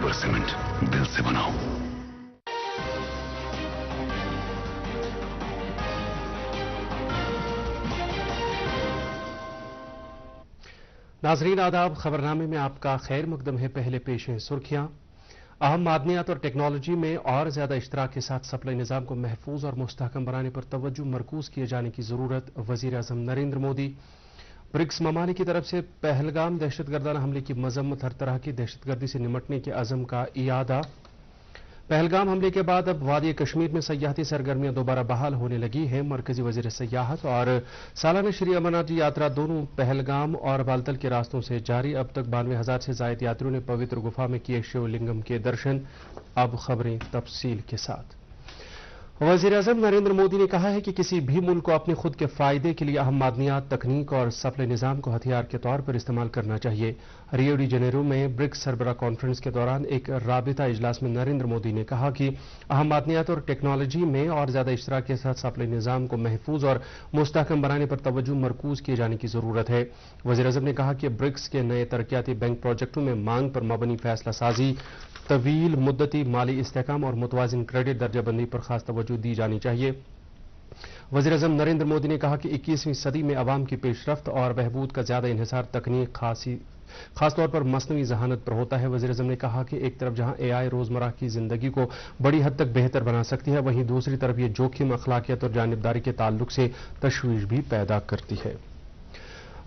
خیبر cement دل سے بناؤ. ناظرین آداب، خبرنامے میں آپ کا خیر مقدم ہے. پہلے پیش ہیں سرخیاں. اہم معدنیات اور ٹیکنالوجی میں اور زیادہ اشتراک کے ساتھ سپلائی نظام کو محفوظ اور مستحکم بنانے پر توجہ مرکوز کیے جانے کی ضرورت. وزیر اعظم نریندر مودی. برکس ممالک کی طرف سے پہلگام دہشت گردانہ حملے کی مذمت. ہر طرح کی دہشت گردی سے نمٹنے کے عزم کا اعادہ. پہلگام حملے کے بعد اب وادی کشمیر میں سیاحتی سرگرمیاں دوبارہ بحال ہونے لگی ہیں. مرکزی وزیر سیاحت اور سالانہ شری امرناتھ یاترا دونوں پہلگام اور بالتل کے راستوں سے جاری. اب تک 92,000 سے زائد یاتریوں نے پوتر گفا میں کیے شیو لنگم کے درشن. اب خبریں تفصیل کے ساتھ. وزیر اعظم نریندر مودی نے کہا ہے کہ کسی بھی ملک کو اپنے خود کے فائدے کے لیے اہم معدنیات، تکنیک اور سپلائی نظام کو ہتھیار کے طور پر استعمال کرنا چاہیے. ریو ڈی جنیرو میں برکس سربراہ کانفرنس کے دوران ایک رابطہ اجلاس میں نریندر مودی نے کہا کہ اہم معدنیات اور ٹیکنالوجی میں اور زیادہ اشتراک کے ساتھ سپلائی نظام کو محفوظ اور مستحکم بنانے پر توجہ مرکوز کیے جانے کی ضرورت ہے. وزیر اعظم نے کہا کہ برکس کے نئے ترقیاتی بینک پروجیکٹوں میں مانگ پر مبنی فیصلہ سازی، طویل مدتی مالی استحکام اور متوازن کریڈٹ درجہ بندی پر خاص توجہ دی جانی چاہیے. وزیر اعظم نریندر مودی نے کہا کہ 21ویں صدی میں عوام کی پیش رفت اور بہبود کا زیادہ انحصار تکنیک خاص طور پر مصنوعی ذہانت پر ہوتا ہے. وزیر اعظم نے کہا کہ ایک طرف جہاں اے آئی روزمرہ کی زندگی کو بڑی حد تک بہتر بنا سکتی ہے، وہیں دوسری طرف یہ جوخم، اخلاقیات اور جانبداری کے تعلق سے تشویش بھی پیدا کرتی ہے.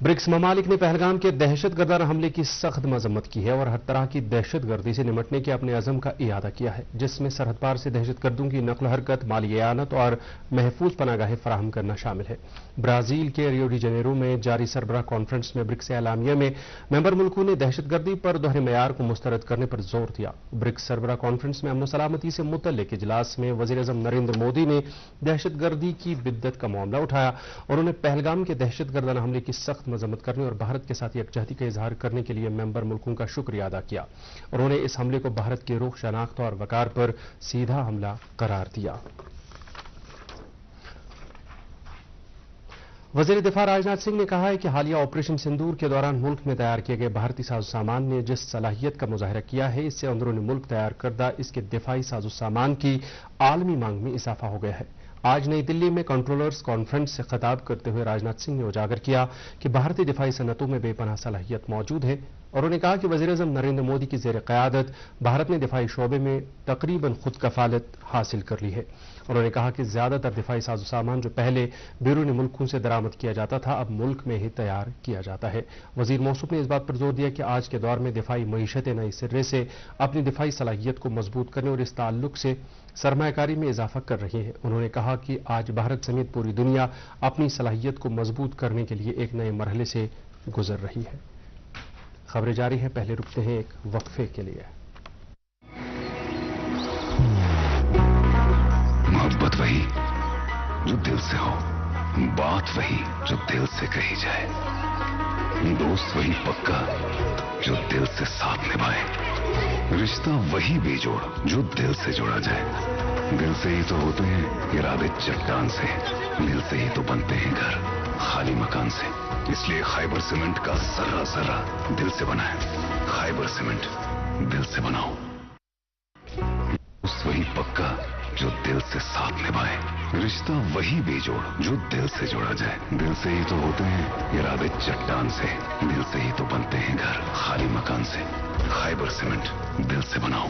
برکس ممالک نے پہلگام کے دہشت گردانہ حملے کی سخت مذمت کی ہے اور ہر طرح کی دہشت گردی سے نمٹنے کے اپنے عزم کا اعادہ کیا ہے، جس میں سرحد پار سے دہشت گردوں کی نقل و حرکت، مالی اعانت اور محفوظ پناہ گاہیں فراہم کرنا شامل ہے. برازیل کے ریو ڈی جنیرو میں جاری سربراہ کانفرنس میں برکس اعلامیہ میں ممبر ملکوں نے دہشت گردی پر دوہرے معیار کو مسترد کرنے پر زور دیا. برکس سربراہ کانفرنس میں امن و سلامتی سے متعلق اجلاس میں وزیر اعظم نریندر مودی نے دہشت گردی کی بدت کا معاملہ اٹھایا. انہوں نے پہلگام کے دہشت گردانہ حملے کی سخت مذمت کرنے اور بھارت کے ساتھ یکجہتی کا اظہار کرنے کے لیے ممبر ملکوں کا شکریہ ادا کیا. انہوں نے اس حملے کو بھارت کی روح، شناخت اور وقار پر سیدھا حملہ قرار دیا. وزیر دفاع راجناتھ سنگھ نے کہا ہے کہ حالیہ آپریشن سندور کے دوران ملک میں تیار کیے گئے بھارتی ساز و سامان نے جس صلاحیت کا مظاہرہ کیا ہے، اس سے اندرون ملک تیار کردہ اس کے دفاعی ساز و سامان کی عالمی مانگ میں اضافہ ہو گیا ہے. آج نئی دلی میں کنٹرولرز کانفرنس سے خطاب کرتے ہوئے راجناتھ سنگھ نے اجاگر کیا کہ بھارتی دفاعی صنعتوں میں بے پناہ صلاحیت موجود ہے. انہوں نے کہا کہ وزیر اعظم نریندر مودی کی زیر قیادت بھارت نے دفاعی شعبے میں تقریباً خود کفالت حاصل کر لی ہے. انہوں نے کہا کہ زیادہ تر دفاعی ساز و سامان جو پہلے بیرونی ملکوں سے درآمد کیا جاتا تھا، اب ملک میں ہی تیار کیا جاتا ہے. وزیر موصوف نے اس بات پر زور دیا کہ آج کے دور میں دفاعی معیشتیں نئے سرے سے اپنی دفاعی صلاحیت کو مضبوط کرنے اور اس تعلق سے سرمایہ کاری میں اضافہ کر رہی ہیں. انہوں نے کہا کہ آج بھارت سمیت پوری دنیا اپنی صلاحیت کو مضبوط کرنے کے لیے ایک نئے مرحلے سے گزر رہی ہے. خبریں جاری ہیں، پہلے رکتے ہیں ایک وقفے کے لیے. محبت وہی جو دل سے ہو، بات وہی جو دل سے کہی جائے، دوست وہی پکا جو دل سے ساتھ نبھائے، رشتہ وہی بے جوڑ جو دل سے جوڑا جائے. دل سے ہی تو ہوتے ہیں ارادے چٹان سے، دل سے ہی تو بنتے ہیں گھر خالی مکان سے. اس لیے خیبر سیمنٹ کا ذرہ ذرہ دل سے بنا ہے. خیبر سیمنٹ دل سے بناؤ. دوست وہی پکا جو دل سے ساتھ نبھائے، رشتہ وہی بے جوڑ جو دل سے جوڑا جائے. دل سے ہی تو ہوتے ہیں ارادے چٹان سے، دل سے ہی تو بنتے ہیں گھر خالی مکان سے. خیبر سیمنٹ دل سے بناؤ.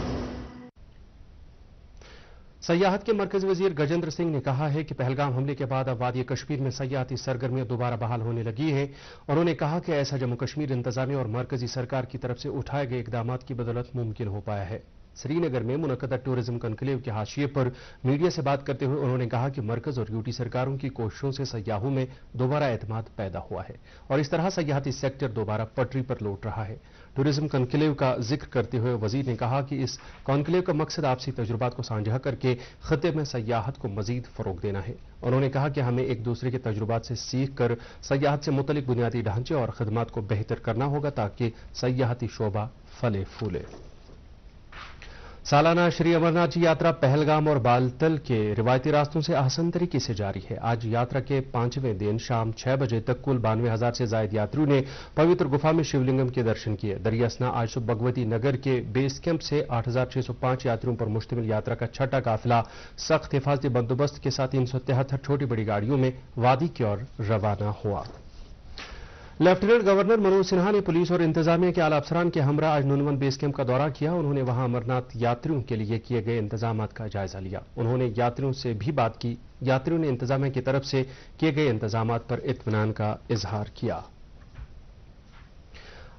سیاحت کے مرکزی وزیر گجیندر سنگھ نے کہا ہے کہ پہلگام حملے کے بعد اب وادی کشمیر میں سیاحتی سرگرمیاں دوبارہ بحال ہونے لگی ہیں. انہوں نے کہا کہ ایسا جموں کشمیر انتظامیہ اور مرکزی سرکار کی طرف سے اٹھائے گئے اقدامات کی بدولت ممکن ہو پایا ہے. سری نگر میں منعقدہ ٹورزم کنکلیو کے حاشیے پر میڈیا سے بات کرتے ہوئے انہوں نے کہا کہ مرکز اور یوٹی سرکاروں کی کوششوں سے سیاحوں میں دوبارہ اعتماد پیدا ہوا ہے اور اس طرح سیاحتی سیکٹر دوبارہ پٹری پر لوٹ رہا ہے. ٹورزم کنکلیو کا ذکر کرتے ہوئے وزیر نے کہا کہ اس کنکلیو کا مقصد آپسی تجربات کو سانجھا کر کے خطے میں سیاحت کو مزید فروغ دینا ہے. انہوں نے کہا کہ ہمیں ایک دوسرے کے تجربات سے سیکھ کر سیاحت سے متعلق بنیادی ڈھانچے اور خدمات کو بہتر کرنا ہوگا تاکہ سیاحتی شعبہ پھلے پھولے. सालाना श्री अमरनाथ जी यात्रा पहलगाम और बालतल के रिवायती रास्तों से आसान तरीके से जारी है। आज यात्रा के 5वें दिन शाम 6 बजे तक कुल 92,000 से ज्यादा यात्रियों ने पवित्र गुफा में शिवलिंगम के दर्शन किए। दरियासना आज सुबह भगवती नगर के बेस कैंप से 8,605 यात्रियों पर मुश्तमिल यात्रा का छठा काफिला सख्त हिफाजती बंदोबस्त के साथ 373 छोटी बड़ी गाड़ियों में वादी की ओर रवाना हुआ। लेफ्टिनेंट गवर्नर मनोज सिन्हा ने पुलिस और इंतजामिया के आला अफसरान के हमरा आज नूनवन बेस कैंप का दौरा किया। उन्होंने वहां अमरनाथ यात्रियों के लिए किए गए इंतजामात का जायजा लिया। उन्होंने यात्रियों से भी बात की। यात्रियों ने इंतजामिया की तरफ से किए गए इंतजामात पर इत्मीनान का इजहार किया।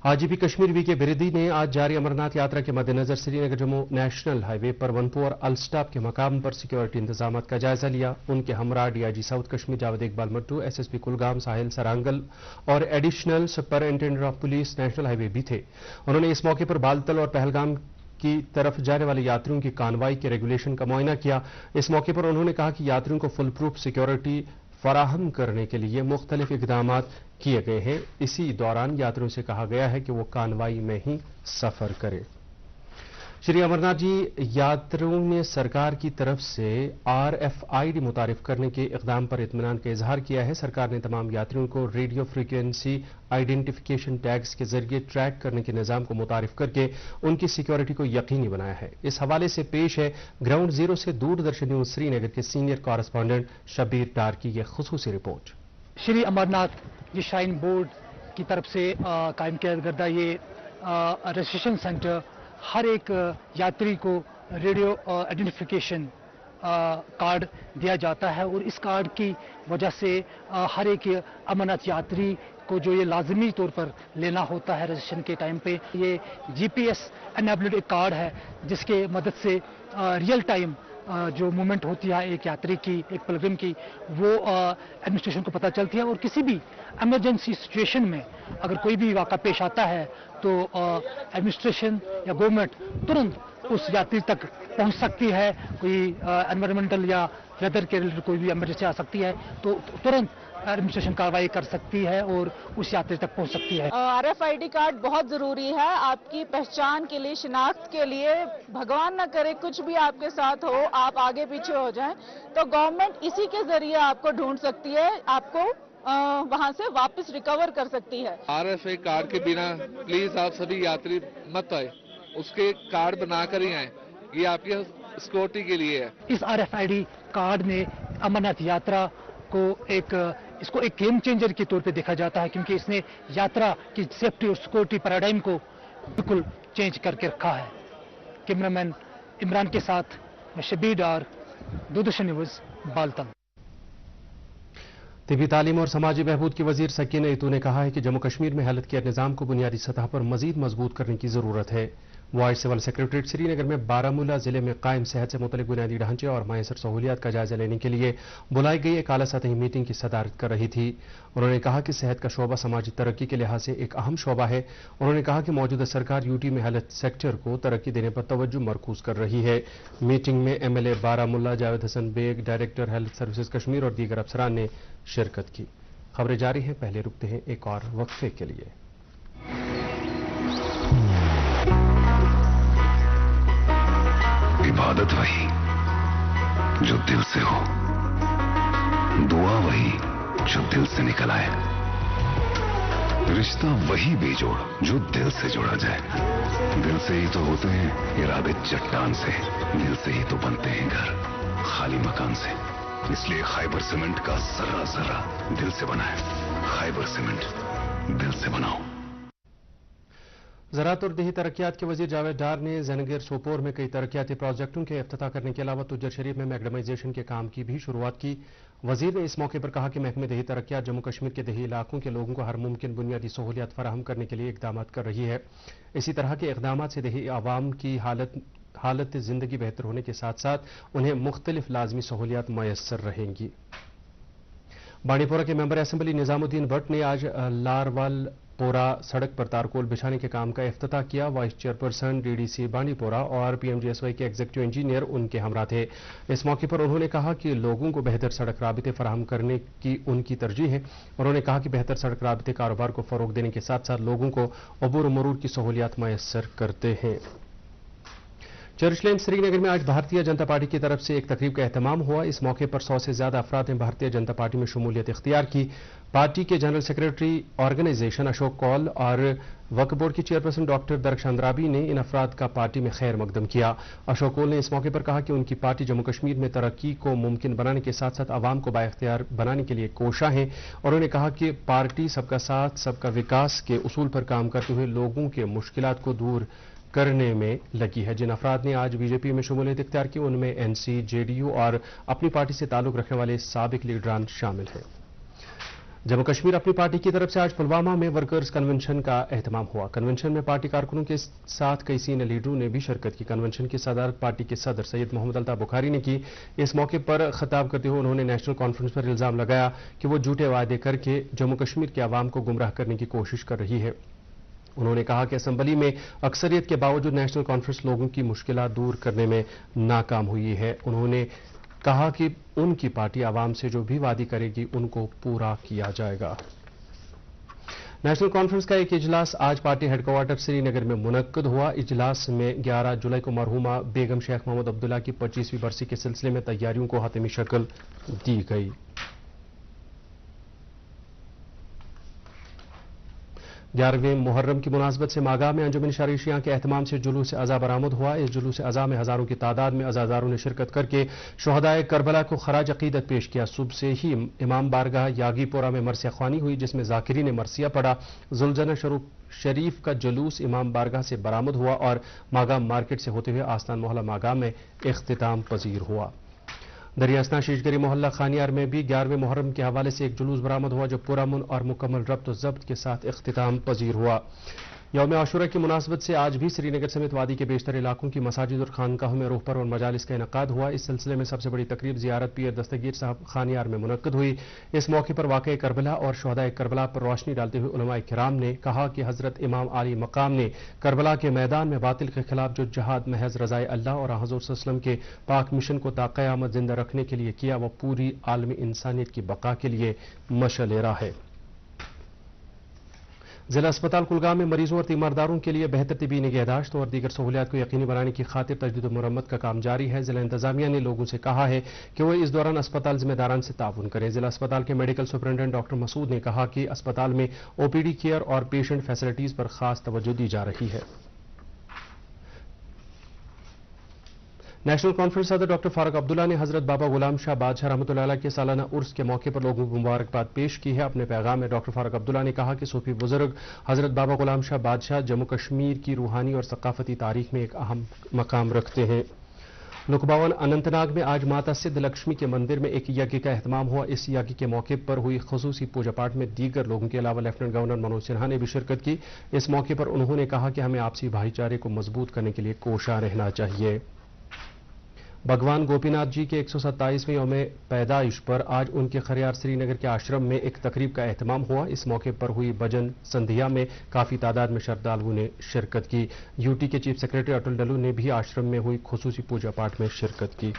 आईजीपी कश्मीर वी के बिरदी ने आज जारी अमरनाथ यात्रा के मद्देनजर श्रीनगर जम्मू नेशनल हाईवे पर वनपोर अल्स्टाप के मकाम पर सिक्योरिटी इंतजामात का जायजा लिया। उनके हमरा DIG south Kashmir Javed Iqbal Mattoo, SSP Kulgam Sahil Sarangal और additional superintendent of police national highway भी थे। उन्होंने इस मौके पर बालतल और पहलगाम की तरफ जाने वाले यात्रियों की कानवाई के रेगुलेशन का मुआयना किया। इस मौके पर उन्होंने कहा कि यात्रियों को फुल प्रूफ सिक्योरिटी फराहम करने के लिए मुख्तलिफ इकदामात किए गए हैं। इसी दौरान यात्रियों से कहा गया है कि वो कानवाई में ही सफर करें। श्री अमरनाथ जी यात्रियों ने सरकार की तरफ से RFID मुतारिफ करने के इकदाम पर इत्मीनान का इजहार किया है। सरकार ने तमाम यात्रियों को रेडियो फ्रीक्वेंसी आइडेंटिफिकेशन टैग्स के जरिए ट्रैक करने के निजाम को मुतारिफ करके उनकी सिक्योरिटी को यकीनी बनाया है। इस हवाले से पेश है ग्राउंड जीरो से दूरदर्शन न्यूज श्रीनगर के सीनियर कॉरेस्पॉन्डेंट शब्बीर डार की यह खुसूसी रिपोर्ट। श्री अमरनाथ ये श्राइन बोर्ड की तरफ से कायम किया गर्दा ये रजिस्ट्रेशन सेंटर हर एक यात्री को रेडियो आइडेंटिफिकेशन कार्ड दिया जाता है और इस कार्ड की वजह से हर एक अमरनाथ यात्री को जो ये लाजमी तौर पर लेना होता है रजिस्ट्रेशन के टाइम पे, ये GPS एनेबल्ड एक कार्ड है जिसके मदद से रियल टाइम जो मूवमेंट होती है एक यात्री की, एक पिलग्रिम की, वो एडमिनिस्ट्रेशन को पता चलती है और किसी भी इमरजेंसी सिचुएशन में अगर कोई भी वाक़ा पेश आता है तो एडमिनिस्ट्रेशन या गवर्नमेंट तुरंत उस यात्री तक पहुंच सकती है। कोई एनवायरमेंटल या वेदर के रिलेटेड कोई भी इमरजेंसी आ सकती है तो तुरंत एडमिनिस्ट्रेशन कार्रवाई कर सकती है और उस यात्री तक पहुंच सकती है। RFID कार्ड बहुत जरूरी है आपकी पहचान के लिए, शिनाख्त के लिए। भगवान न करे कुछ भी आपके साथ हो, आप आगे पीछे हो जाएं, तो गवर्नमेंट इसी के जरिए आपको ढूंढ सकती है, आपको वहां से वापस रिकवर कर सकती है। RFID कार्ड के बिना प्लीज आप सभी यात्री मत आए, उसके कार्ड बनाकर ही आए, ये आपकी सिक्योरिटी के लिए है। इस RFID कार्ड ने अमरनाथ यात्रा को इसको एक गेम चेंजर के तौर पे देखा जाता है क्योंकि इसने यात्रा की सेफ्टी और सिक्योरिटी पैराडाइम को बिल्कुल चेंज करके रखा है। कैमरामैन इमरान के साथ मैं शब्बीर डार, दूरदर्शन न्यूज, बालतल। तिबी तालीम और समाजी बहबूद की वजीर सकीना इतू ने कहा है कि जम्मू कश्मीर में हेल्थ केयर निजाम को बुनियादी सतह पर मजीद मजबूत करने की जरूरत है। वाइस सिविल सेक्रेटरीट श्रीनगर में बारामूला जिले में कायम सेहत से मुतल्लिक बुनियादी ढांचे और मैसर सहूलियात का जायजा लेने के लिए बुलाई गई एक आला सतही मीटिंग की सदारत कर रही थी। उन्होंने कहा कि सेहत का शोबा समाजी तरक्की के लिहाज से एक अहम शोबा है। उन्होंने कहा कि मौजूदा सरकार यूटी में हेल्थ सेक्टर को तरक्की देने पर तवज्जो मरकूज कर रही है। मीटिंग में MLA Baramulla Javed Hasan Beg, director health services Kashmir और दीगर अफसरान ने शिरकत की। खबरें जारी हैं, पहले रुकते हैं एक और वक्फे के लिए। इबादत वही जो दिल से हो, दुआ वही जो दिल से निकल आए, रिश्ता वही बेजोड़ जो दिल से जोड़ा जाए। दिल से ही तो होते हैं इरादे चट्टान से, दिल से ही तो बनते हैं घर खाली मकान से। इसलिए खैबर सीमेंट का जर्रा जर्रा दिल से बना है। खैबर सीमेंट, दिल से बनाओ। ज़राअत और देही तरक्कियात के वजीर जावेद डार ने जयनगर सोपोर में कई तरक्याती प्रोजेक्टों के इफ्तिताह करने के अलावा तुज्जर शरीफ में मैग्डमाइजेशन के काम की भी शुरुआत की। वजीर ने इस मौके पर कहा कि महकमे देही तरक्कियात जम्मू कश्मीर के देही इलाकों के लोगों को हर मुमकिन बुनियादी सहूलियत फराहम करने के लिए इकदाम कर रही है। इसी तरह के इकदाम से देही आवाम की हालत जिंदगी बेहतर होने के साथ साथ उन्हें मुख्तलिफ लाजमी सहूलियात मयसर रहेंगी। बांडीपोरा के मेंबर असेंबली निजामुद्दीन भट्ट ने आज लारवाल पोरा सड़क पर तारकोल बिछाने के काम का इफ्तिताह किया। वाइस चेयरपर्सन DDC बांडीपोरा और PMGSY के एग्जीक्यूटिव इंजीनियर उनके हमरा थे। इस मौके पर उन्होंने कहा कि लोगों को बेहतर सड़क राबिते फराहम करने की उनकी तरजीह है। उन्होंने कहा कि बेहतर सड़क राबिते कारोबार को फरोग देने के साथ साथ लोगों को अबूर मरूर की सहूलियात मयसर करते हैं। चर्च लेन श्रीनगर में आज भारतीय जनता पार्टी की तरफ से एक तकरीब का एहतमाम हुआ। इस मौके पर 100 से ज्यादा अफराद ने भारतीय जनता पार्टी में शमूलियत इख्तियार की। पार्टी के general secretary organisation Ashok Kaul और वक्फ बोर्ड की चेयरपर्सन डॉक्टर दरख्श अंद्राबी ने इन अफराद का पार्टी में खैर मकदम किया। अशोक कौल ने इस मौके पर कहा कि उनकी पार्टी जम्मू कश्मीर में तरक्की को मुमकिन बनाने के साथ साथ आवाम को बाइख्तियार बनाने के लिए कोशा है। उन्होंने कहा कि पार्टी सबका साथ सबका विकास के उसूल पर काम करते हुए लोगों के मुश्किलात को दूर करने में लगी है। जिन अफराद ने आज बीजेपी में शमूलियत इख्तियार की उनमें एनसी, जेडीयू और अपनी पार्टी से ताल्लुक रखने वाले साबिक लीडरान शामिल हैं। जम्मू कश्मीर अपनी पार्टी की तरफ से आज पुलवामा में वर्कर्स कन्वेंशन का एहतमाम हुआ। कन्वेंशन में पार्टी कारकुनों के साथ कई सीनियर लीडरों ने भी शिरकत की। कन्वेंशन की सदारत पार्टी के सदर सैयद मोहम्मद अल्ताफ बुखारी ने की। इस मौके पर खिताब करते हुए उन्होंने नेशनल कॉन्फ्रेंस पर इल्जाम लगाया कि वो झूठे वायदे करके जम्मू कश्मीर के अवाम को गुमराह करने की कोशिश कर रही है। उन्होंने कहा कि असेंबली में अक्सरियत के बावजूद नेशनल कॉन्फ्रेंस लोगों की मुश्किलात दूर करने में नाकाम हुई है। उन्होंने कहा कि उनकी पार्टी आवाम से जो भी वादी करेगी उनको पूरा किया जाएगा। नेशनल कॉन्फ्रेंस का एक इजलास आज पार्टी हेडक्वार्टर श्रीनगर में मुनक्कद हुआ। इजलास में 11 जुलाई को मरहूमा बेगम शेख मोहम्मद अब्दुल्ला की 25वीं बरसी के सिलसिले में तैयारियों को हातिमी शक्ल दी गई। 11वें मुहर्रम की मुनासबत से मागाह में अंजुमन शरई शिया के एहतमाम से जुलूस अज़ा बरामद हुआ। इस जुलूस अज़ा में हजारों की तादाद में अज़ादारों ने शिरकत करके शुहदाए करबला को खराज अकीदत पेश किया। सुबह से ही इमाम बारगाह यागीपुरा में मरसिया ख्वानी हुई, जिसमें जाकिरीन ने मरसिया पढ़ा। जुलजना शरीफ का जुलूस इमाम बारगाह से बरामद हुआ और मागाह मार्केट से होते हुए आस्तान मोहल्ला मागाह में इख्तिताम पजीर हुआ। दरियास्तान शीशगरी मोहल्ला खानियार में भी 11वें मुहर्रम के हवाले से एक जुलूस बरामद हुआ जो पुरअमन और मुकम्मल रब्त व ज़ब्त के साथ इख्तिताम पजीर हुआ। यौम आशूरा की मुनासबत से आज भी श्रीनगर समेत वादी के बेशतर इलाकों की मसाजिद और खानकाहों में रूह पर और मजालिस का इनकाद हुआ। इस सिलसिले में सबसे बड़ी तकरीब ज़ियारत पीर दस्तगीर साहब खानियार में मुनक्कद हुई। इस मौके पर वाक़े करबला और शुहदाए करबला पर रोशनी डालते हुए उलमाए किराम ने कहा कि हजरत इमाम आली मकाम ने करबला के मैदान में बातिल के खिलाफ जो जहाद महज रज़ाए अल्लाह और हुज़ूर सल्लल्लाहु अलैहि वसल्लम के पाक मिशन को ता क़यामत जिंदा रखने के लिए किया, वह पूरी आलमी इंसानियत की बका के लिए मशअल राह है। जिला अस्पताल कुलगाम में मरीजों और तीमारदारों के लिए बेहतर तिबी निगहदाश्त और दीगर सहूलियात को यकीनी बनाने की खातिर तजदीद और मुरम्मत का काम जारी है। जिला इंतजामिया ने लोगों से कहा है कि वो इस दौरान अस्पताल जिम्मेदारान से ताउन करें। जिला अस्पताल के मेडिकल सुपरिटेंडेंट डॉक्टर मसूद ने कहा कि अस्पताल में ओपीडी केयर और पेशेंट फैसिलिटीज पर खास तवज्जो दी जा रही है। नेशनल कॉन्फ्रेंस सदर डॉक्टर फारूक अब्दुल्ला ने हजरत बाबा गुलाम शाह बादशाह रहमतुल्लाह अलैह के सालाना उर्स के मौके पर लोगों को मुबारकबाद पेश की है। अपने पैगाम में डॉक्टर फारूक अब्दुल्ला ने कहा कि सूफी बुजुर्ग हजरत बाबा गुलाम शाह बादशाह जम्मू कश्मीर की रूहानी और सकाफती तारीख में एक अहम मकाम रखते हैं। लुकबावन अनंतनाग में आज माता सिद्ध लक्ष्मी के मंदिर में एक यज्ञ का एहतमाम हुआ। इस यज्ञ के मौके पर हुई खुसूसी पूजा पाठ में दीगर लोगों के अलावा लेफ्टिनेंट गवर्नर मनोज सिन्हा ने भी शिरकत की। इस मौके पर उन्होंने कहा कि हमें आपसी भाईचारे को मजबूत करने के लिए कोशा रहना चाहिए। भगवान गोपीनाथ जी के 127वें यौम पैदाइश पर आज उनके खरियार श्रीनगर के आश्रम में एक तकरीब का एहतमाम हुआ। इस मौके पर हुई भजन संध्या में काफी तादाद में श्रद्धालुओं ने शिरकत की। यूटी के चीफ सेक्रेटरी अटल डल्लू ने भी आश्रम में हुई खुसूसी पूजा पाठ में शिरकत की।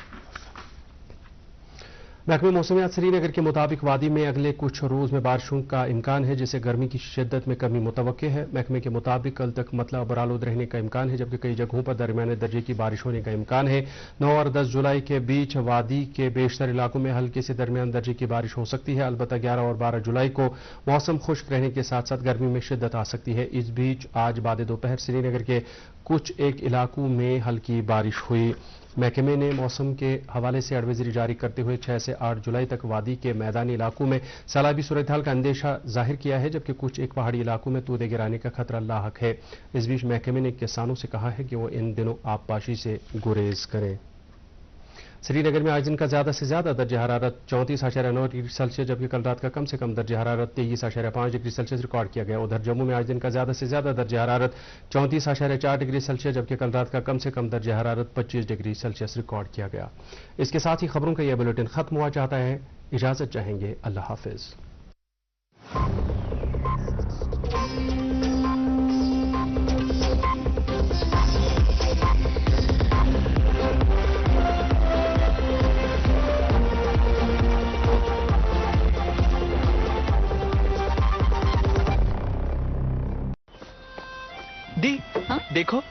महकमे मौसमियात श्रीनगर के मुताबिक वादी में अगले कुछ रोज में बारिशों का इम्कान है, जिससे गर्मी की शिद्दत में कमी मुतवक्के है। महकमे के मुताबिक कल तक मतला बरालूद रहने का इम्कान है, जबकि कई जगहों पर दरमियाने दर्जे की बारिश होने का इम्कान है। 9 और 10 जुलाई के बीच वादी के बेशतर इलाकों में हल्के से दरमियान दर्जे की बारिश हो सकती है। अलबत्ता 11 और 12 जुलाई को मौसम खुश्क रहने के साथ साथ गर्मी में शिद्दत आ सकती है। इस बीच आज बाद दोपहर श्रीनगर के कुछ एक इलाकों में हल्की बारिश हुई। महकमे ने मौसम के हवाले से एडवाइजरी जारी करते हुए 6 से 8 जुलाई तक वादी के मैदानी इलाकों में सैलाबी सूरत हाल का अंदेशा जाहिर किया है, जबकि कुछ एक पहाड़ी इलाकों में तूदे गिराने का खतरा लाहक है। इस बीच महकमे ने किसानों से कहा है कि वो इन दिनों आबपाशी से गुरेज करें। श्रीनगर में आज दिन का ज्यादा से ज्यादा दर्ज हरारत 34.9 डिग्री सेल्सियस, जबकि कल रात का कम से कम दर्ज हरारत 23.5 डिग्री सेल्सियस रिकॉर्ड किया गया। उधर जम्मू में आज दिन का ज्यादा से ज्यादा दर्ज हरारत 34.4 डिग्री सेल्सियस, जबकि कल रात का कम से कम दर्ज हरारत 25 डिग्री सेल्सियस रिकॉर्ड किया गया। इसके साथ ही खबरों का यह बुलेटिन खत्म हुआ चाहता है। इजाजत चाहेंगे। अल्लाह हाफिज। दी, देखो